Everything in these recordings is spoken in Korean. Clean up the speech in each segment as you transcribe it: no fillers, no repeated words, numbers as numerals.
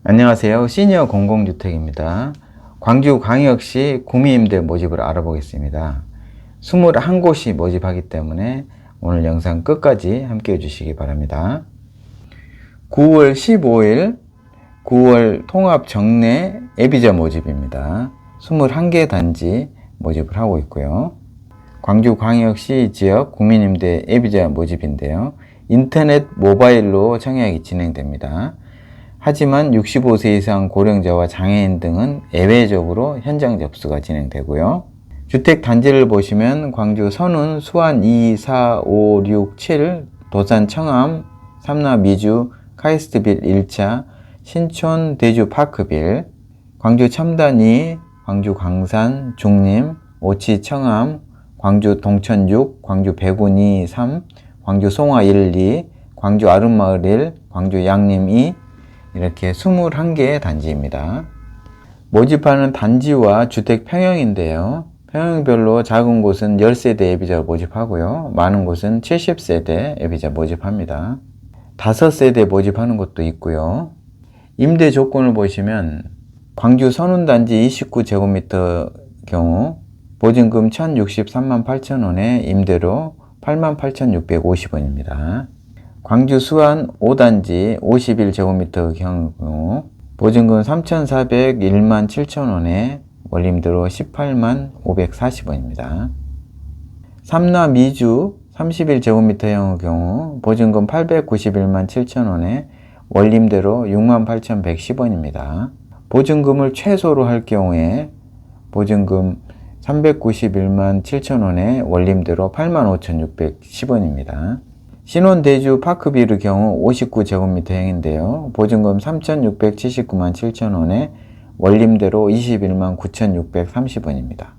안녕하세요. 시니어 공공주택입니다. 광주광역시 구민임대 모집을 알아보겠습니다. 21곳이 모집하기 때문에 오늘 영상 끝까지 함께 해주시기 바랍니다. 9월 15일 9월 통합 정례 예비자 모집입니다. 21개 단지 모집을 하고 있고요. 광주광역시 지역 구민임대 예비자 모집인데요. 인터넷 모바일로 청약이 진행됩니다. 하지만 65세 이상 고령자와 장애인 등은 예외적으로 현장 접수가 진행되고요. 주택 단지를 보시면 광주 선운, 수안 2, 4, 5, 6, 7, 도산 청암, 삼라 미주, 카이스트빌 1차, 신촌 대주 파크빌, 광주 첨단 2, 광주 광산, 중림, 오치 청암, 광주 동천 6, 광주 백운 2, 3, 광주 송화 1, 2, 광주 아름마을 1, 광주 양림 2, 이렇게 21개 단지입니다. 모집하는 단지와 주택 평형인데요. 평형별로 작은 곳은 10세대 예비자 모집하고요. 많은 곳은 70세대 예비자 모집합니다. 5세대 모집하는 곳도 있고요. 임대 조건을 보시면 광주 선운단지 29제곱미터 경우 보증금 1,063만 8천원에 임대료 88,650원입니다. 광주 수안 5단지 51제곱미터 경우 보증금 3,401만 7천원에 월임대로 18만 540원입니다. 삼라 미주 31제곱미터형 경우 보증금 891만 7천원에 월임대로 6만 8,110원입니다. 보증금을 최소로 할 경우에 보증금 391만 7천원에 월임대로 8만 5,610원입니다. 신혼대주 파크비르 경우 59제곱미터형인데요. 보증금 3,679만 7천원에 월임대로 21만 9,630원입니다.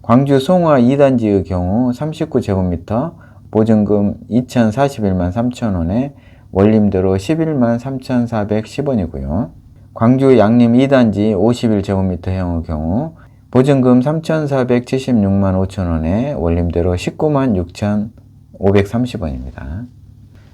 광주 송화 2단지의 경우 39제곱미터 보증금 2,041만 3천원에 월임대로 11만 3,410원이고요. 광주 양림 2단지 51제곱미터형의 경우 보증금 3,476만 5천원에 월임대로 19만 6,530원입니다.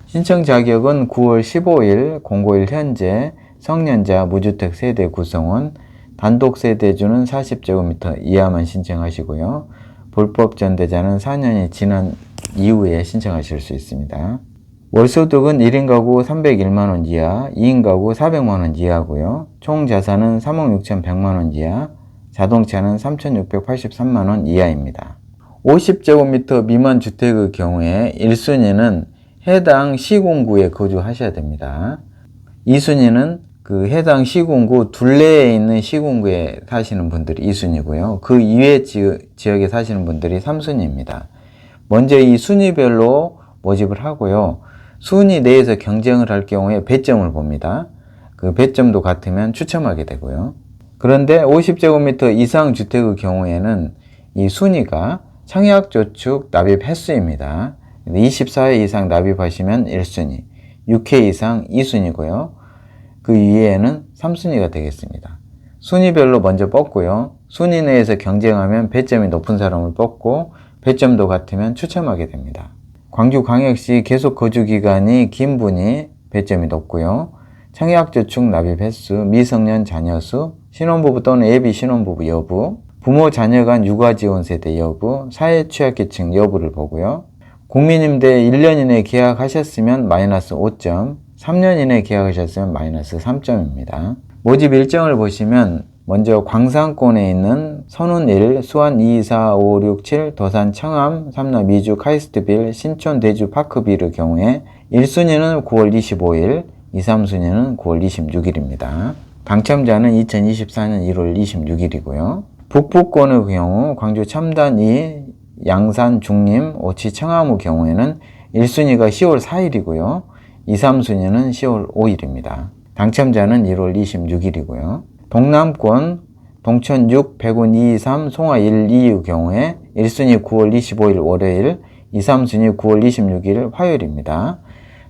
신청 자격은 9월 15일 공고일 현재 성년자 무주택 세대 구성원 단독 세대주는 40제곱미터 이하만 신청하시고요. 불법 전대자는 4년이 지난 이후에 신청하실 수 있습니다. 월소득은 1인 가구 301만원 이하, 2인 가구 400만원 이하고요. 총 자산은 3억 6,100만원 이하, 자동차는 3,683만원 이하입니다. 50제곱미터 미만 주택의 경우에 1순위는 해당 시군구에 거주하셔야 됩니다. 2순위는 그 해당 시군구 둘레에 있는 시군구에 사시는 분들이 2순위고요. 그 이외 지역에 사시는 분들이 3순위입니다. 먼저 이 순위별로 모집을 하고요. 순위 내에서 경쟁을 할 경우에 배점을 봅니다. 그 배점도 같으면 추첨하게 되고요. 그런데 50제곱미터 이상 주택의 경우에는 이 순위가 청약저축 납입 횟수입니다. 24회 이상 납입하시면 1순위, 6회 이상 2순위고요. 그 이외에는 3순위가 되겠습니다. 순위별로 먼저 뽑고요. 순위 내에서 경쟁하면 배점이 높은 사람을 뽑고 배점도 같으면 추첨하게 됩니다. 광주광역시 계속 거주기간이 긴 분이 배점이 높고요. 청약저축 납입 횟수, 미성년 자녀 수, 신혼부부 또는 예비 신혼부부 여부, 부모 자녀 간 육아지원 세대 여부, 사회취약계층 여부를 보고요. 국민임대 1년 이내 계약하셨으면 마이너스 5점, 3년 이내 계약하셨으면 마이너스 3점입니다. 모집 일정을 보시면 먼저 광산권에 있는 선운 1, 수안 2, 4, 5, 6, 7, 도산 청암, 삼라 미주, 카이스트빌, 신촌 대주 파크빌의 경우에 1순위는 9월 25일, 2, 3순위는 9월 26일입니다. 당첨자는 2024년 1월 26일이고요. 북부권의 경우 광주 첨단 2, 양산 중림, 오치 청암의 경우에는 1순위가 10월 4일이고요. 2, 3순위는 10월 5일입니다. 당첨자는 1월 26일이고요. 동남권 동천 6, 백운 2, 3, 송화 1, 2의 경우에 1순위 9월 25일 월요일, 2, 3순위 9월 26일 화요일입니다.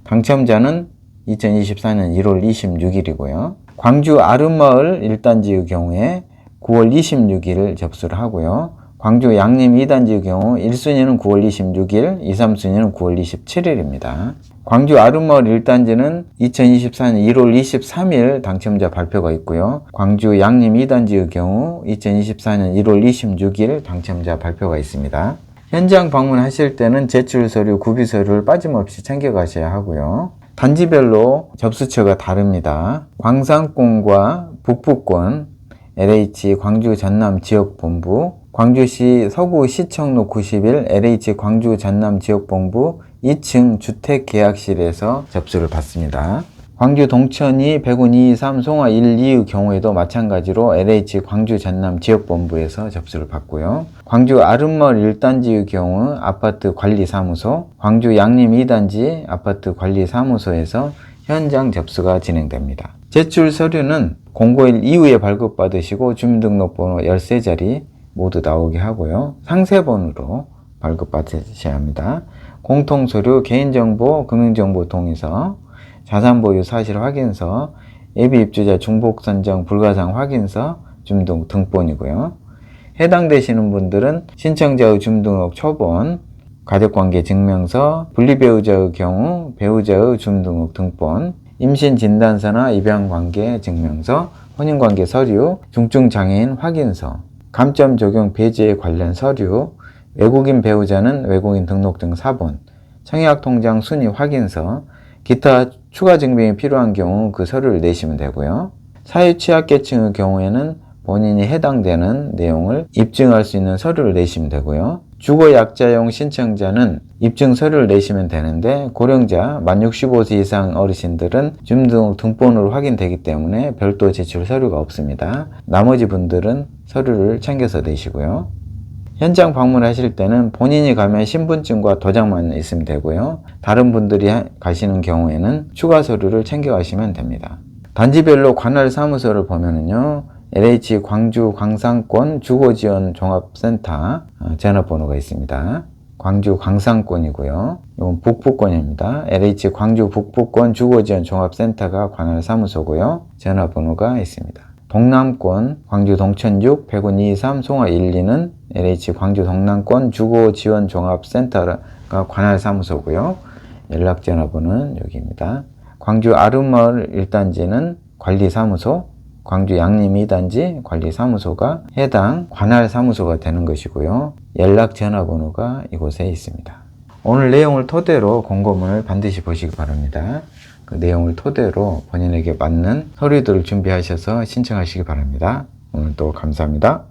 당첨자는 2024년 1월 26일이고요. 광주 아름마을 1단지의 경우에 9월 26일 접수를 하고요. 광주 양림 2단지의 경우 1순위는 9월 26일, 2, 3순위는 9월 27일입니다. 광주 아름마을 1단지는 2024년 1월 23일 당첨자 발표가 있고요. 광주 양림 2단지의 경우 2024년 1월 26일 당첨자 발표가 있습니다. 현장 방문하실 때는 제출 서류, 구비 서류를 빠짐없이 챙겨가셔야 하고요. 단지별로 접수처가 다릅니다. 광산권과 북부권, LH 광주 전남 지역본부, 광주시 서구시청로 91 LH 광주 전남 지역본부 2층 주택계약실에서 접수를 받습니다. 광주 동천이 100운 223 송화 1, 2의 경우에도 마찬가지로 LH 광주 전남 지역본부에서 접수를 받고요. 광주 아름마을 1단지의 경우 아파트 관리사무소, 광주 양림 2단지 아파트 관리사무소에서 현장 접수가 진행됩니다. 제출 서류는 공고일 이후에 발급받으시고 주민등록번호 13자리 모두 나오게 하고요. 상세번호로 발급받으셔야 합니다. 공통서류, 개인정보, 금융정보 동의서, 자산보유 사실 확인서, 예비입주자 중복선정 불가상 확인서, 주민등록번이고요. 해당되시는 분들은 신청자의 주민등록 초본, 가족관계 증명서, 분리배우자의 경우 배우자의 주민등록 등본, 임신진단서나 입양관계 증명서, 혼인관계 서류, 중증장애인 확인서, 감점 적용 배제 관련 서류, 외국인 배우자는 외국인 등록증 사본, 청약통장 순위 확인서, 기타 추가 증명이 필요한 경우 그 서류를 내시면 되고요. 사회취약계층의 경우에는 본인이 해당되는 내용을 입증할 수 있는 서류를 내시면 되고요. 주거약자용 신청자는 입증 서류를 내시면 되는데 고령자 만 65세 이상 어르신들은 주민등록 등본으로 확인되기 때문에 별도 제출 서류가 없습니다. 나머지 분들은 서류를 챙겨서 내시고요. 현장 방문하실 때는 본인이 가면 신분증과 도장만 있으면 되고요. 다른 분들이 가시는 경우에는 추가 서류를 챙겨가시면 됩니다. 단지별로 관할 사무소를 보면은요. LH 광주 광산권 주거지원 종합센터 전화번호가 있습니다. 광주 광산권이고요. 이건 북부권입니다. LH 광주 북부권 주거지원 종합센터가 관할 사무소고요. 전화번호가 있습니다. 동남권 광주 동천 6 100운 223 송화 1, 2는 LH 광주 동남권 주거지원 종합센터가 관할 사무소고요. 연락 전화번호는 여기입니다. 광주 아름마을 1단지는 관리사무소, 광주 양림 2단지 관리사무소가 해당 관할 사무소가 되는 것이고요. 연락 전화번호가 이곳에 있습니다. 오늘 내용을 토대로 공고문을 반드시 보시기 바랍니다. 그 내용을 토대로 본인에게 맞는 서류들을 준비하셔서 신청하시기 바랍니다. 오늘도 감사합니다.